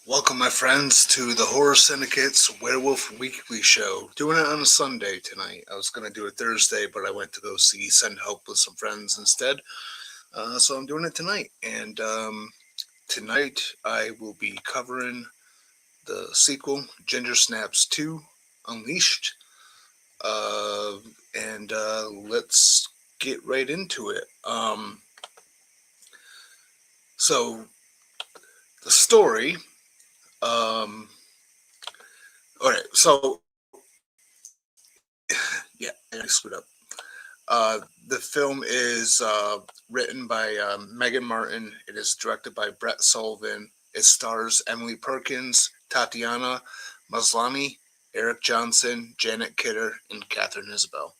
Welcome, my friends, to the Horror Syndicate's Werewolf Weekly Show. Doing it on a Sunday tonight. I was going to do it Thursday, but I went to go see Send Help with some friends instead. So I'm doing it tonight. And tonight I will be covering the sequel, Ginger Snaps 2 Unleashed. Uh, and let's get right into it. So, the story. Um, all right, so yeah, I screwed up. The film is written by Megan Martin. It is directed by Brett Sullivan. It stars Emily Perkins, Tatiana Maslany, Eric Johnson, Janet Kidder, and Catherine Isabel.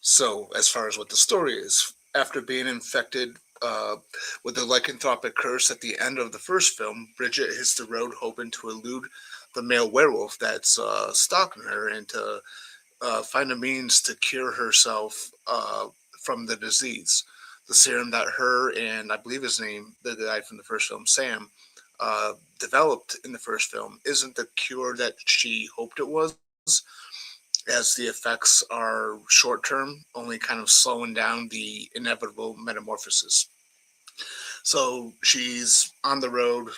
So, as far as what the story is, after being infected with the lycanthropic curse at the end of the first film, Bridget hits the road hoping to elude the male werewolf that's stalking her and to find a means to cure herself from the disease. The serum that her and I believe his name, the guy from the first film, Sam, developed in the first film, isn't the cure that she hoped it was, as the effects are short term, only kind of slowing down the inevitable metamorphosis. So she's on the road.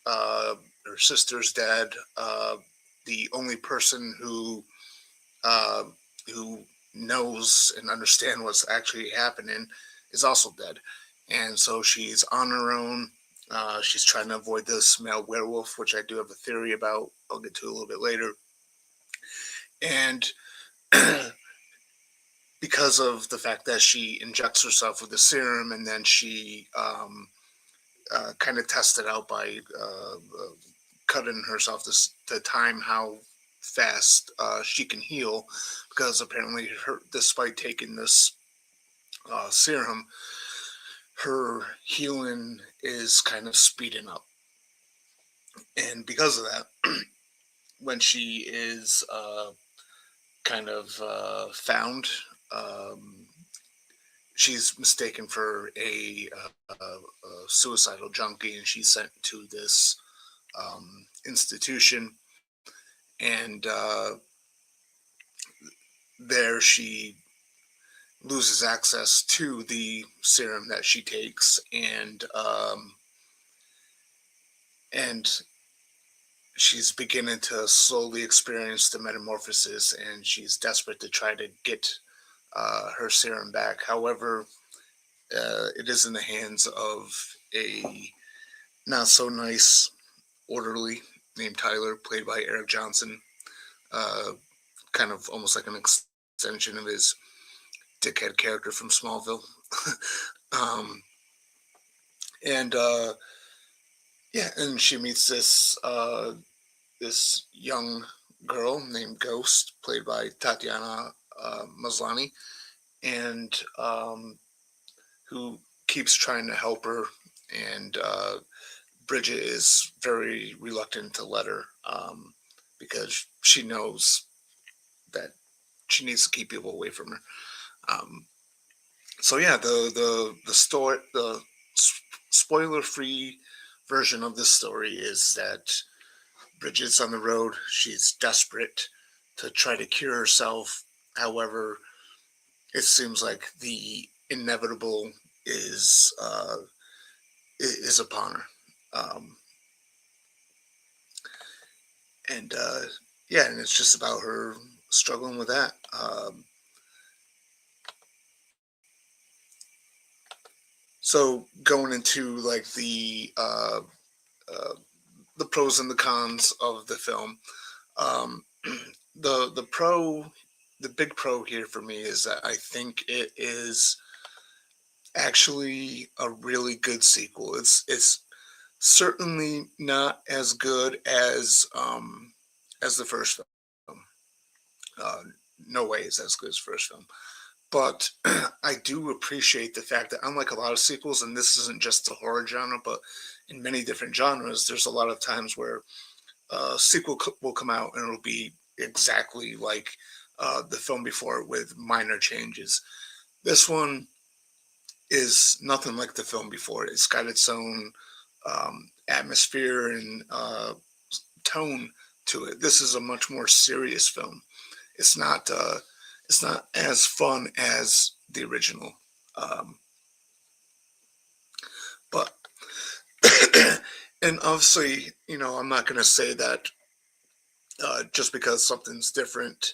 Uh, her sister's dead. The only person uh, who knows and understands what's actually happening is also dead. And so she's on her own. She's trying to avoid this male werewolf, which I do have a theory about. I'll get to a little bit later. And because of the fact that she injects herself with the serum and then she kind of tested out by cutting herself to time how fast she can heal, because apparently despite taking this serum, her healing is kind of speeding up. And because of that, when she is kind of found, um, she's mistaken for a suicidal junkie, and she's sent to this institution. And there she loses access to the serum that she takes, and she's beginning to slowly experience the metamorphosis, and she's desperate to try to get her serum back. However, it is in the hands of a not so nice orderly named Tyler, played by Eric Johnson, uh, kind of almost like an extension of his dickhead character from Smallville. um, and yeah, and she meets this young girl named Ghost, played by Tatiana Maslany, and who keeps trying to help her. And Bridget is very reluctant to let her, because she knows that she needs to keep people away from her. Um, so yeah, the spoiler free version of this story is that Bridget's on the road. She's desperate to try to cure herself. However, it seems like the inevitable is uh, is upon her. Um, and yeah, and it's just about her struggling with that. So going into like uh, the pros and the cons of the film, um, the pro, the big pro here for me is that I think it is actually a really good sequel. It's certainly not as good as the first film. Uh, no way is as good as the first film. But I do appreciate the fact that, unlike a lot of sequels, and this isn't just the horror genre, but in many different genres, there's a lot of times where a sequel will come out and it'll be exactly like the film before with minor changes. This one is nothing like the film before. It's got its own atmosphere and tone to it. This is a much more serious film. It's not it's not as fun as the original, um, but and obviously, I'm not going to say that just because something's different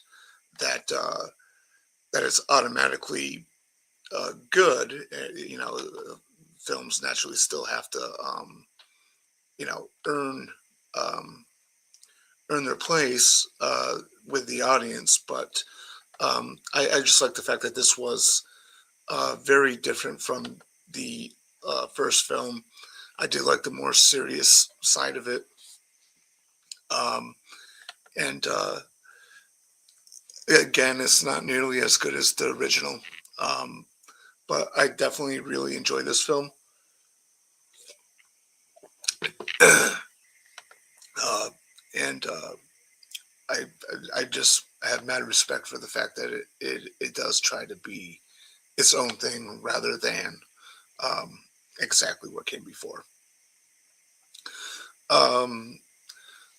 that that it's automatically good. Films naturally still have to you know earn um, earn their place with the audience. But I just like the fact that this was very different from the first film. I did like the more serious side of it. Um, and again, it's not nearly as good as the original. Um, but I definitely really enjoy this film. uh, and I I just have mad respect for the fact that it does try to be its own thing rather than um, exactly what came before. Um,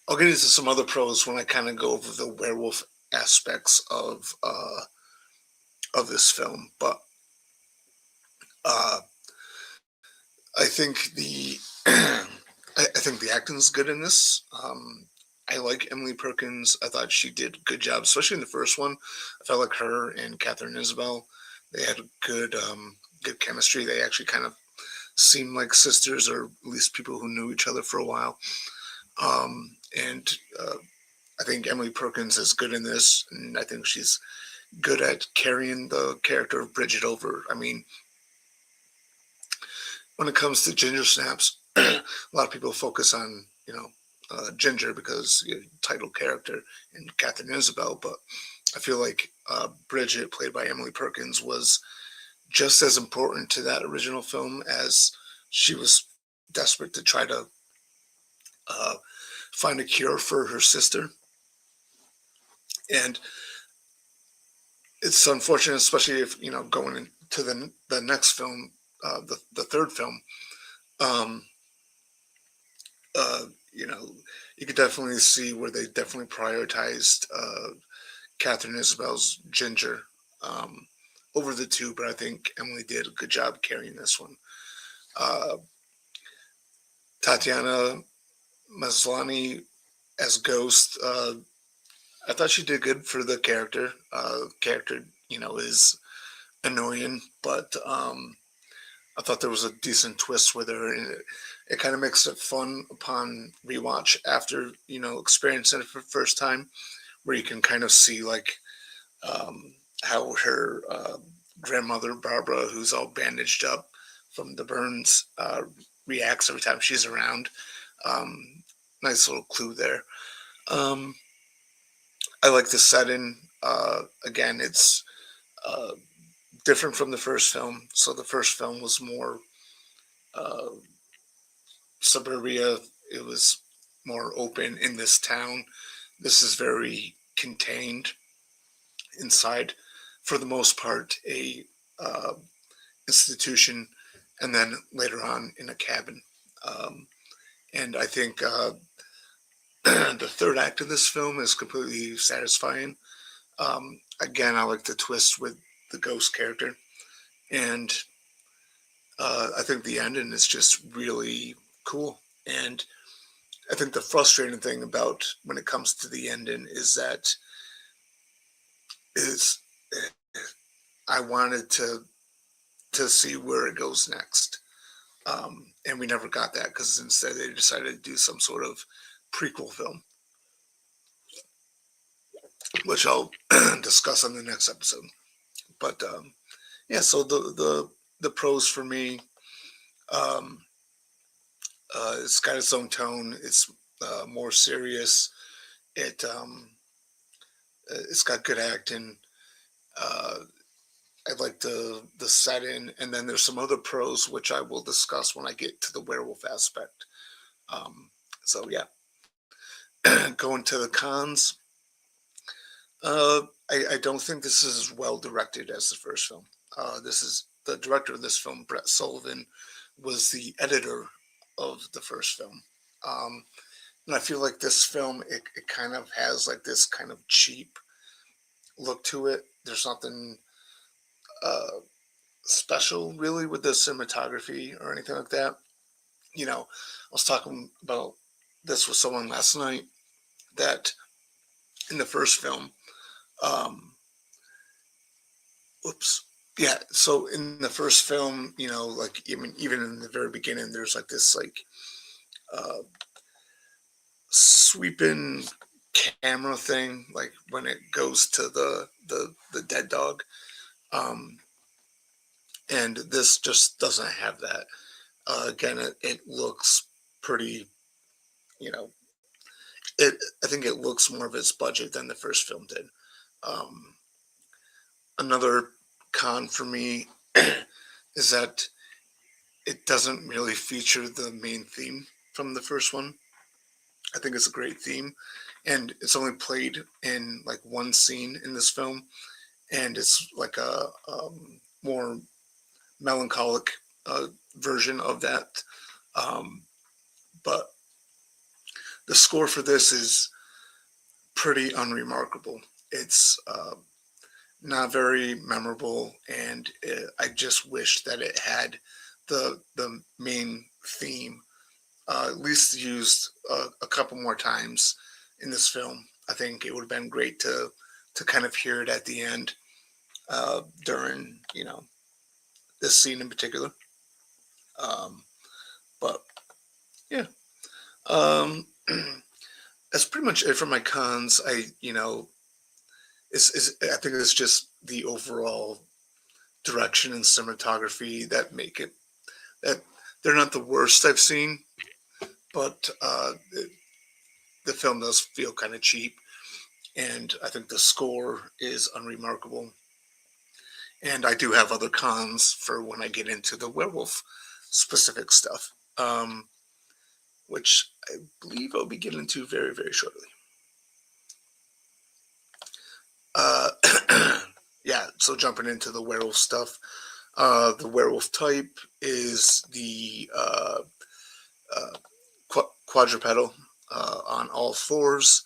I'll get into some other pros when I kind of go over the werewolf aspects of this film, but uh, I think the I think the acting is good in this. I like Emily Perkins. I thought she did a good job, especially in the first one. I felt like her and Catherine Isabel, they had a good chemistry. They actually kind of seemed like sisters, or at least people who knew each other for a while. And I think Emily Perkins is good in this, and I think she's good at carrying the character of Bridget over. I mean, when it comes to Ginger Snaps, a lot of people focus on Ginger because title character and Catherine Isabel, but I feel like Bridget, played by Emily Perkins, was just as important to that original film as she was desperate to try to uh, find a cure for her sister. And it's unfortunate, especially if going into the next film, the third film. Um, uh, you know, you could definitely see where they definitely prioritized Catherine Isabel's Ginger um, over the two, but I think Emily did a good job carrying this one. Uh, Tatiana Maslany as Ghost, I thought she did good for the character. Character, is annoying, but I thought there was a decent twist with her, and it kind of makes it fun upon rewatch after experiencing it for the first time, where you can kind of see like how her grandmother Barbara, who's all bandaged up from the burns, reacts every time she's around. Um, Nice little clue there. Um, I like the setting. Again, it's uh, different from the first film. So the first film was more uh, suburbia. It was more open in this town. This is very contained inside, for the most part, a uh, institution, and then later on in a cabin. Um, and I think the third act of this film is completely satisfying. Again, I like the twist with the ghost character, and I think the ending is just really cool. And I think the frustrating thing about when it comes to the ending is that is I wanted to see where it goes next, and we never got that because instead they decided to do some sort of prequel film, which I'll discuss on the next episode. But yeah, so the pros for me, um, it's got its own tone. It's more serious. It's got good acting. Uh, I like the setting, and then there's some other pros which I will discuss when I get to the werewolf aspect. Um, so yeah, going to the cons. I don't think this is as well directed as the first film. This is the director of this film, Brett Sullivan, was the editor of the first film. Um, and I feel like this film, it kind of has like this kind of cheap look to it. There's nothing uh, special really with the cinematography or anything like that. I was talking about this with someone last night that in the first film, um, oops, yeah. So in the first film, like even in the very beginning, there's like this like uh, sweeping camera thing, like when it goes to the dead dog. Um, and this just doesn't have that. Again, it looks pretty, you know, it. I think it looks more of its budget than the first film did. Um, Another con for me is that it doesn't really feature the main theme from the first one. I think it's a great theme, and it's only played in like one scene in this film, and it's like a more melancholic version of that. Um, but the score for this is pretty unremarkable. It's not very memorable, and I just wish that it had the main theme at least used a couple more times in this film. I think it would have been great to kind of hear it at the end during this scene in particular. Um, but yeah, um, that's pretty much it for my cons. Is I think it's just the overall direction and cinematography that make it that they're not the worst I've seen, but the film does feel kind of cheap, and I think the score is unremarkable. And I do have other cons for when I get into the werewolf specific stuff, which I believe I'll be getting into very, very shortly. Uh, yeah, so jumping into the werewolf stuff, the werewolf type is the uh, quadrupedal on all fours,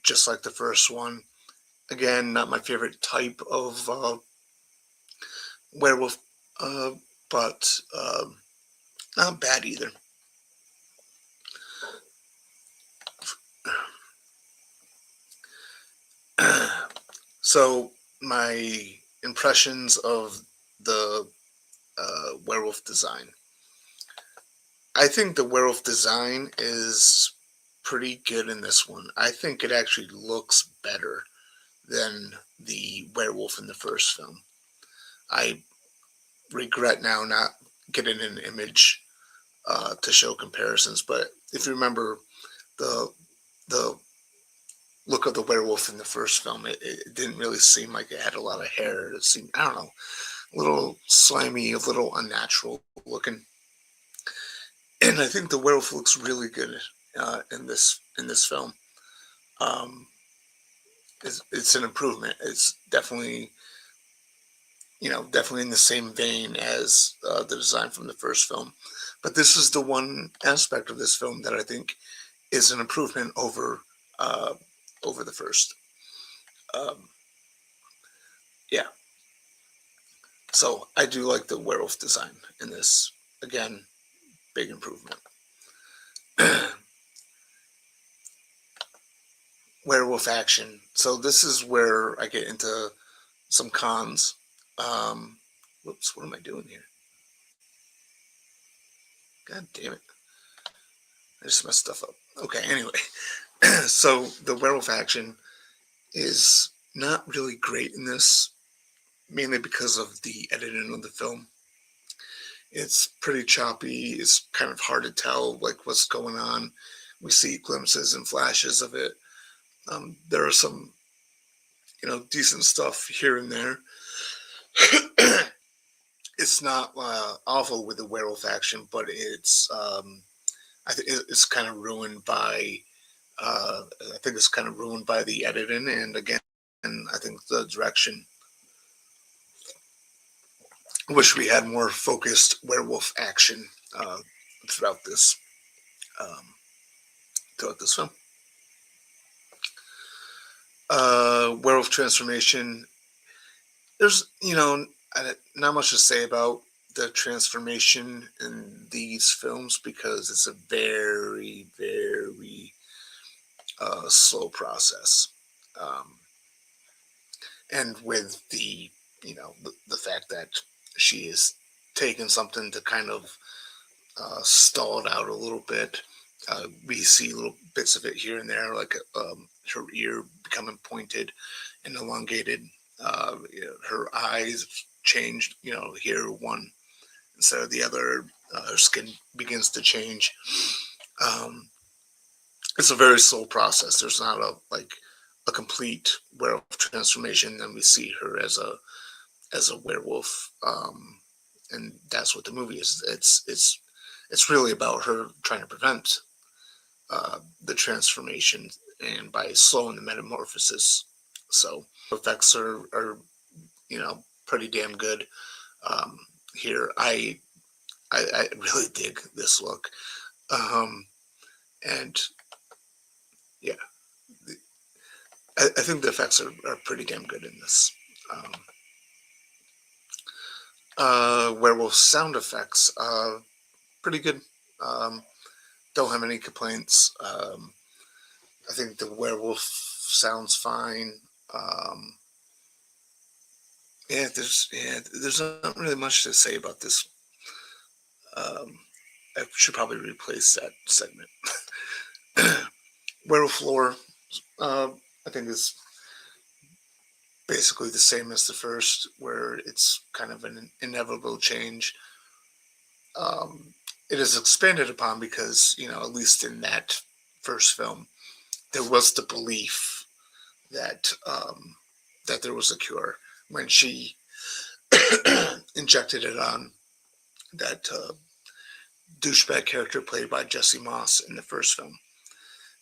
just like the first one. Again, not my favorite type of werewolf, uh, but not bad either. So, my impressions of the werewolf design. I think the werewolf design is pretty good in this one. I think it actually looks better than the werewolf in the first film. I regret now not getting an image to show comparisons, but if you remember the the look of the werewolf in the first film, it didn't really seem like it had a lot of hair. It seemed, I don't know, a little slimy, a little unnatural looking. And I think the werewolf looks really good in this film. Um, it's an improvement. It's definitely in the same vein as the design from the first film. But this is the one aspect of this film that I think is an improvement uh, over the first. Um, yeah, so I do like the werewolf design in this. Again, big improvement. Werewolf action. So this is where I get into some cons. Um, Whoops, what am I doing here? God damn it. I just messed stuff up. Okay, anyway. So the werewolf action is not really great in this, mainly because of the editing of the film. It's pretty choppy. It's kind of hard to tell like what's going on. We see glimpses and flashes of it. There are some, decent stuff here and there. It's not awful with the werewolf action, but I think it's kind of ruined by I think it's kind of ruined by the editing, and again, I think the direction. I wish we had more focused werewolf action. throughout this um, throughout this film. Werewolf transformation. There's not much to say about the transformation in these films because it's a very very slow process. Um, and with the fact that she is taking something to kind of stall it out a little bit. We see little bits of it here and there, like her ear becoming pointed and elongated. Her eyes changed. Here one instead of the other. Her skin begins to change. Um, it's a very slow process. There's not a complete werewolf transformation. Then we see her as a werewolf, and that's what the movie is. It's really about her trying to prevent the transformation and by slowing the metamorphosis. So effects are pretty damn good. Um, Here, I really dig this look, and yeah, I think the effects are pretty damn good in this. Um, Werewolf sound effects, pretty good. Um, don't have any complaints. I think the werewolf sounds fine. Um, there's not really much to say about this. Um, I should probably replace that segment. Werewolf lore, uh, I think, is basically the same as the first, where it's kind of an inevitable change. Um, it is expanded upon because, at least in that first film, there was the belief that that there was a cure when she injected it on that douchebag character played by Jesse Moss in the first film.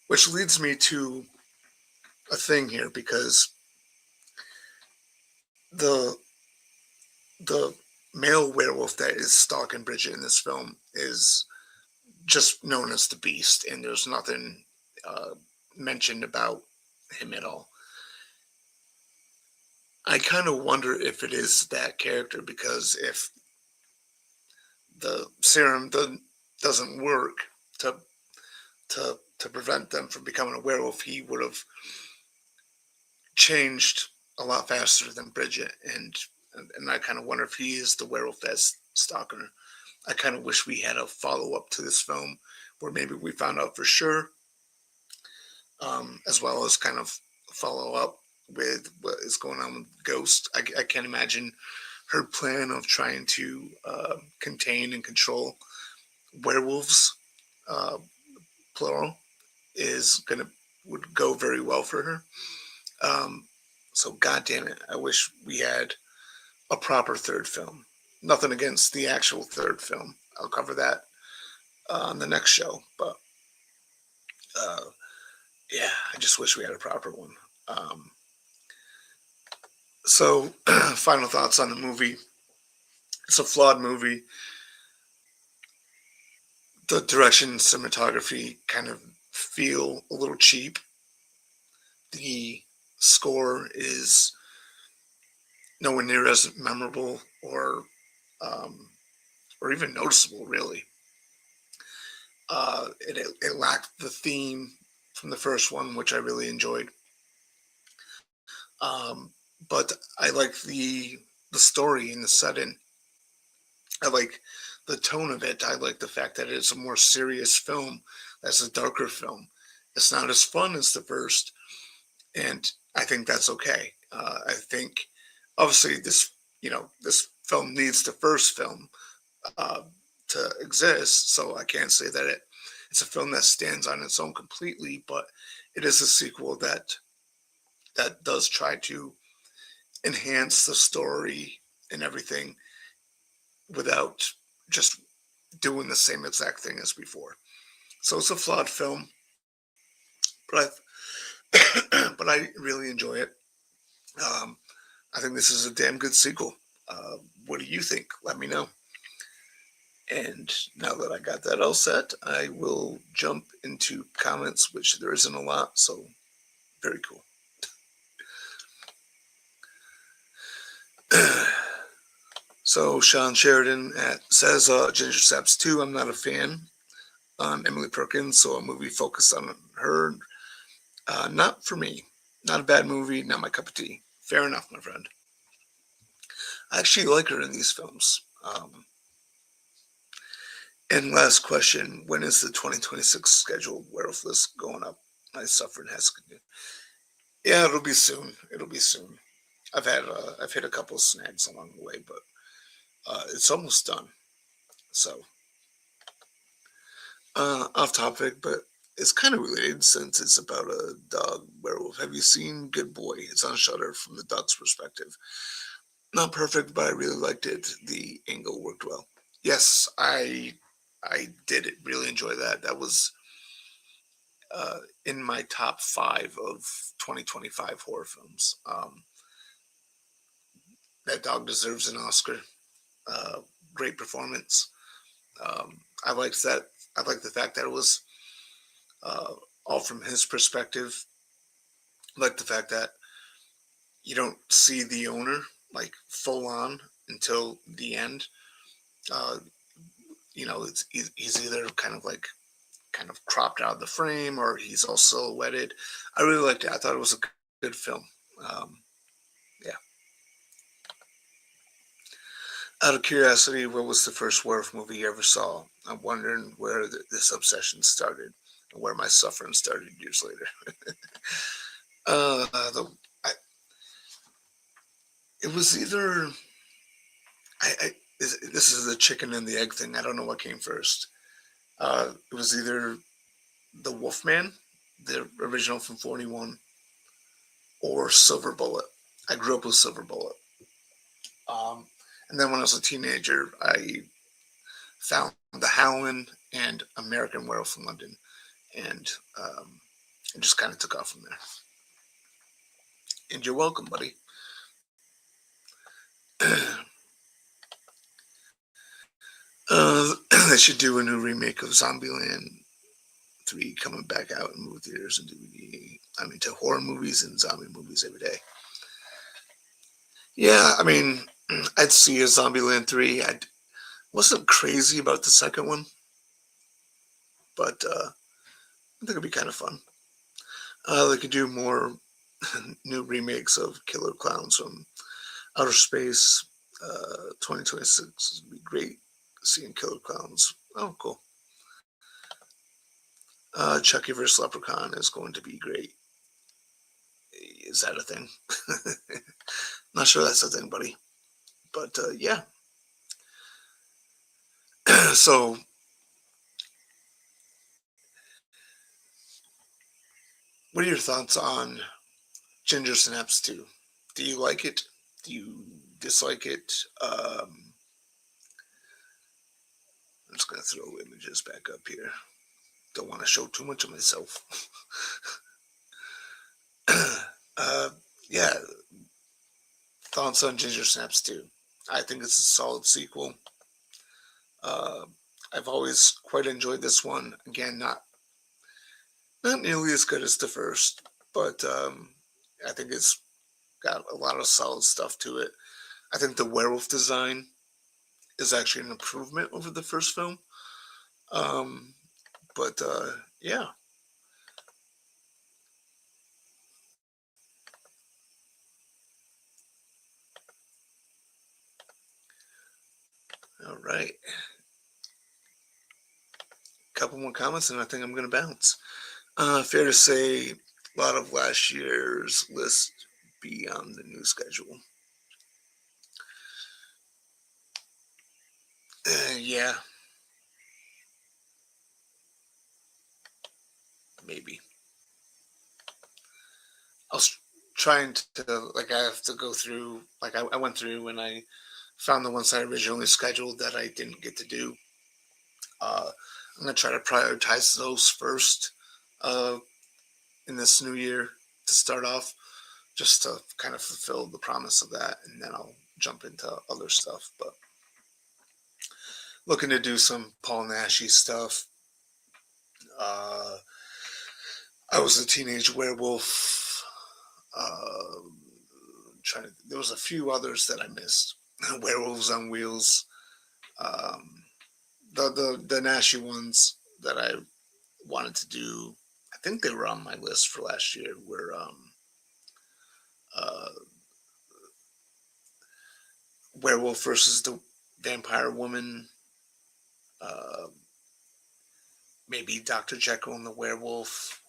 Which leads me to a thing here because the the male werewolf that is stalking Bridget in this film is just known as the Beast, and there's nothing uh, mentioned about him at all. I kind of wonder if it is that character because if the serum doesn't work to to prevent them from becoming a werewolf, he would have changed a lot faster than Bridget, and I kind of wonder if he is the werewolf that's stalking her. I kind of wish we had a follow up to this film where maybe we found out for sure, as well as kind of follow up with what is going on with Ghost. I can't imagine her plan of trying to contain and control werewolves, uh, plural, is gonna would go very well for her. Um, so, God damn it, I wish we had a proper third film. Nothing against the actual third film. I'll cover that on the next show. But uh, yeah, I just wish we had a proper one. Um, so, final thoughts on the movie. It's a flawed movie. The direction and cinematography kind of feel a little cheap. The score is nowhere near as memorable um, or even noticeable, really. It lacked the theme from the first one, which I really enjoyed. Um, but I like the story and the setting. I like the tone of it. I like the fact that it's a more serious film. That's a darker film. It's not as fun as the first, and I think that's okay. I think obviously this film needs the first film uh, to exist, so I can't say that it's a film that stands on its own completely, but it is a sequel that does try to enhance the story and everything without just doing the same exact thing as before. So it's a flawed film, but but I really enjoy it. Um, I think this is a damn good sequel. What do you think? Let me know. And now that I got that all set, I will jump into comments, which there isn't a lot, so very cool. So Sean Sheridan says Ginger Snaps 2, I'm not a fan on Emily Perkins, so a movie focused on her, not for me. Not a bad movie, not my cup of tea. Fair enough, my friend. I actually like her in these films. And last question, when is the 2026 scheduled Werewolf list going up? I suffer and has to. Yeah, it'll be soon. It'll be soon. I've hit a couple of snags along the way, but it's almost done. So off topic, but it's kind of related since it's about a dog werewolf. Have you seen Good Boy? It's on Shutter from the dog's perspective. Not perfect, but I really liked it. The angle worked well. Yes, I did really enjoy that. That was in my top 5 of 2025 horror films. That dog deserves an Oscar. Uh, Great performance. I liked that. I liked the fact that it was uh, all from his perspective. I like the fact that you don't see the owner like full on until the end. Uh, he's either kind of cropped out of the frame or he's all silhouetted. I really liked it. I thought it was a good film. Um, yeah. Out of curiosity, what was the first werewolf movie you ever saw? I'm wondering where this obsession started and where my suffering started years later. uh, the, I, it was either I this is the chicken and the egg thing. I don't know what came first. It was either the Wolfman, the original from '41, or Silver Bullet. I grew up with Silver Bullet. Um, and then when I was a teenager, I found The Howlin' and American Werewolf in London, and it just kind of took off from there. And you're welcome, buddy. They should do a new remake of Zombieland 3 coming back out in movie theaters and DVD. I'm into horror movies and zombie movies every day. Yeah, I mean, I'd see a Zombieland 3. I wasn't crazy about the second one, but I think it'd be kind of fun. They could do more new remakes of Killer Clowns from Outer Space. 2026 would be great seeing Killer Clowns. Oh, cool. Chucky vs. Leprechaun is going to be great. Is that a thing? Not sure that's a thing, buddy. But yeah. So, what are your thoughts on Ginger Snaps 2? Do you like it? Do you dislike it? I'm just going to throw images back up here. Don't want to show too much of myself. uh, yeah, thoughts on Ginger Snaps 2? I think it's a solid sequel. Uh, I've always quite enjoyed this one. Again, not nearly as good as the first, but I think it's got a lot of solid stuff to it. I think the werewolf design is actually an improvement over the first film. Um, but yeah. All right. Couple more comments, and I think I'm going to bounce. Fair to say, a lot of last year's list be on the new schedule. Yeah, maybe. I was trying to like I have to go through I went through and I found the ones I originally scheduled that I didn't get to do. I'm gonna try to prioritize those first uh, in this new year to start off, just to kind of fulfill the promise of that, and then I'll jump into other stuff. But looking to do some Paul Nashy stuff. Uh, I was a teenage werewolf. There was a few others that I missed. Werewolves on Wheels. Um, the Nashy ones that I wanted to do. I think they were on my list for last year. Were uh, Werewolf versus the Vampire Woman. Uh, Maybe Dr. Jekyll and the Werewolf.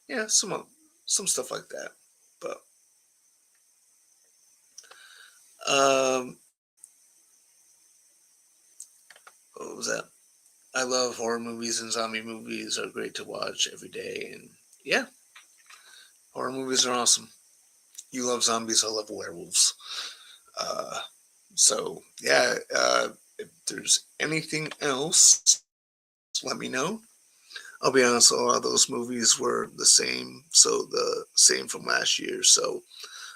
Yeah, some stuff like that. But um, what was that? I love horror movies, and zombie movies are great to watch every day. And yeah, horror movies are awesome. You love zombies, I love werewolves. Uh, so yeah, if there's anything else, let me know. I'll be honest, a lot of those movies were the same, so the same from last year. So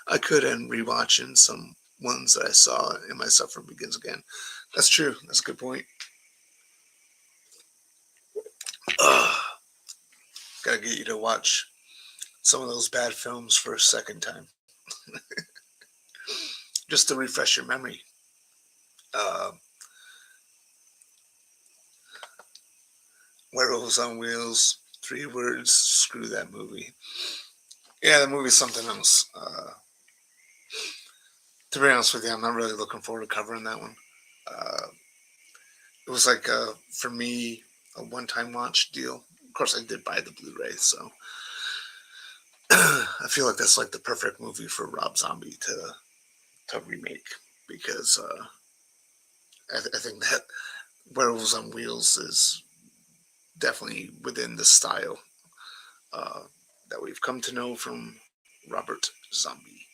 I could end rewatching some ones that I saw and my suffering begins again. That's true. That's a good point. Ugh, gotta get you to watch some of those bad films for a second time, just to refresh your memory. Uh, Werewolves on Wheels, 3 words. Screw that movie. Yeah, the movie's something else. To be honest with you, I'm not really looking forward to covering that one. Uh, it was like for me a one-time watch deal. Of course, I did buy the Blu-ray, so I feel like that's like the perfect movie for Rob Zombie to remake because I think that Werewolves on Wheels is definitely within the style uh, that we've come to know from Robert Zombie.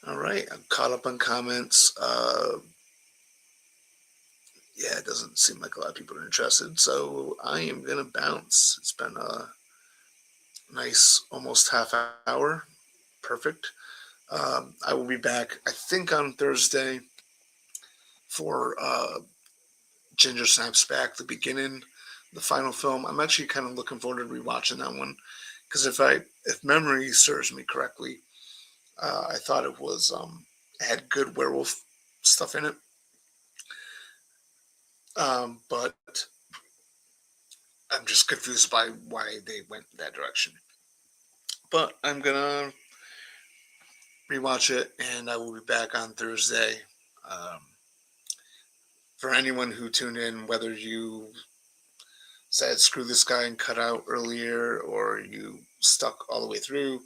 All right, I'm caught up on comments. Yeah, it doesn't seem like a lot of people are interested, so I am gonna bounce. It's been a nice almost half hour. Perfect. I will be back, I think, on Thursday for Ginger Snaps Back, the beginning, the final film. I'm actually kind of looking forward to rewatching that one because if memory serves me correctly, I thought it had good werewolf stuff in it, but I'm just confused by why they went that direction. But I'm gonna rewatch it, and I will be back on Thursday. Um, for anyone who tuned in, whether you said screw this guy and cut out earlier, or you stuck all the way through,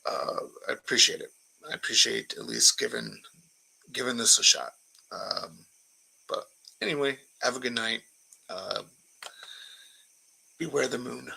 I appreciate it. I appreciate at least giving this a shot. But anyway, have a good night. Uh, Beware the moon.